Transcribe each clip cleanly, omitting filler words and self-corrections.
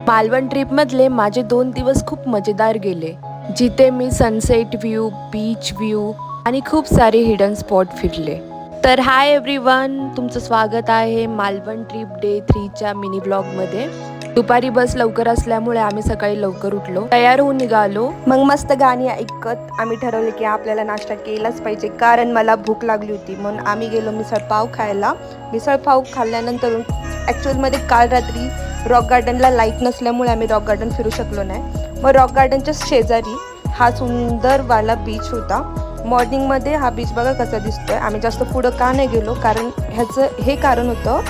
मालवण ट्रिपमधले माझे 2 दिवस खूप मजेदार गेले, जिथे मी सनसेट व्ह्यू, बीच व्ह्यू आणि खूप सारे हिडन स्पॉट फिरले. तर हाय एव्हरीवन, तुमचं स्वागत आहे मालवण ट्रिप डे 3च्या मिनी ब्लॉगमध्ये. दुपारी बस लवकर असल्यामुळे आम्ही सकाळी लवकर उठलो, तयार होऊन निघालो. मग मस्त गाणी ऐकत आम्ही ठरवले की आपल्याला नाश्ता केलाच पाहिजे, कारण मला भूक लागली होती. म्हणून आम्ही गेलो मिसळपाव खायला. मिसळपाव खाल्ल्यानंतर ॲक्च्युअलमध्ये काल रात्री रॉक गार्डनला लाईट नसल्यामुळे आम्ही रॉक गार्डन फिरू शकलो नाही. मग रॉक गार्डनच्या शेजारी हा सुंदरवाला बीच होता. मॉर्निंगमध्ये हा बीच बघा कसा दिसतोय. आम्ही जास्त पुढं का नाही गेलो, कारण ह्याचं हे कारण होतं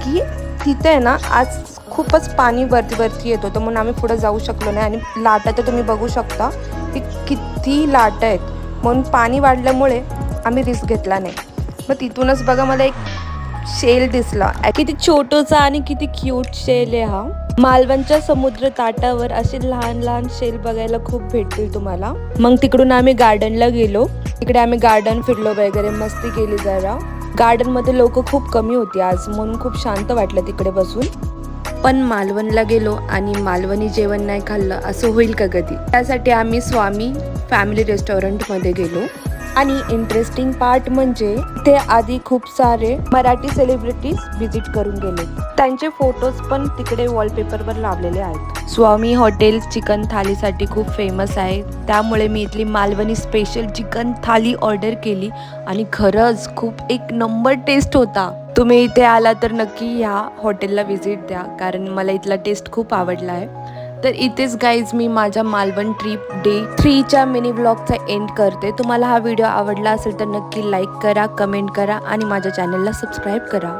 की तिथे आहे ना आज खूपच पाणी वरती येत होतं, म्हणून आम्ही पुढं जाऊ शकलो नाही. आणि लाटा तर तुम्ही बघू शकता की किती लाटा आहेत. म्हणून पाणी वाढल्यामुळे आम्ही रिस्क घेतला नाही. मग तिथूनच बघा मला एक शेल दिसला. किती छोटूचा आणि किती क्यूट शेल आहे हा. मालवणच्या समुद्र ताटावर असे लहान लहान शेल बघायला खूप भेटतील तुम्हाला. मग तिकडून आम्ही गार्डनला गेलो. तिकडे आम्ही गार्डन फिरलो वगैरे, मस्ती केली जरा. गार्डन मध्ये लोक खूप कमी होती आज, म्हणून खूप शांत वाटलं तिकडे बसून. पण मालवणला गेलो आणि मालवणी जेवण नाही खाल्लं असं होईल का कधी. त्यासाठी आम्ही स्वामी फॅमिली रेस्टॉरंटमध्ये गेलो. आणि इंटरेस्टिंग पार्ट म्हणजे ते आधी खूप सारे मराठी सेलिब्रिटीज व्हिजिट करून गेले. त्यांचे फोटोज पण तिकडे वॉलपेपरवर लावलेले आहेत. स्वामी हॉटेल चिकन थालीसाठी खूप फेमस आहे, त्यामुळे मी इथली मालवणी स्पेशल चिकन थाली ऑर्डर केली आणि खरंच खूप एक नंबर टेस्ट होता. तुम्ही इथे आला तर नक्की ह्या हॉटेलला व्हिजिट द्या, कारण मला इथला टेस्ट खूप आवडला आहे. तर इथेच गाईज मी माझ्या मालवण ट्रिप डे 3च्या मिनी ब्लॉगचा एंड करते. तुम्हाला हा व्हिडिओ आवडला असेल तर नक्की लाईक करा, कमेंट करा आणि माझ्या चॅनलला सबस्क्राईब करा.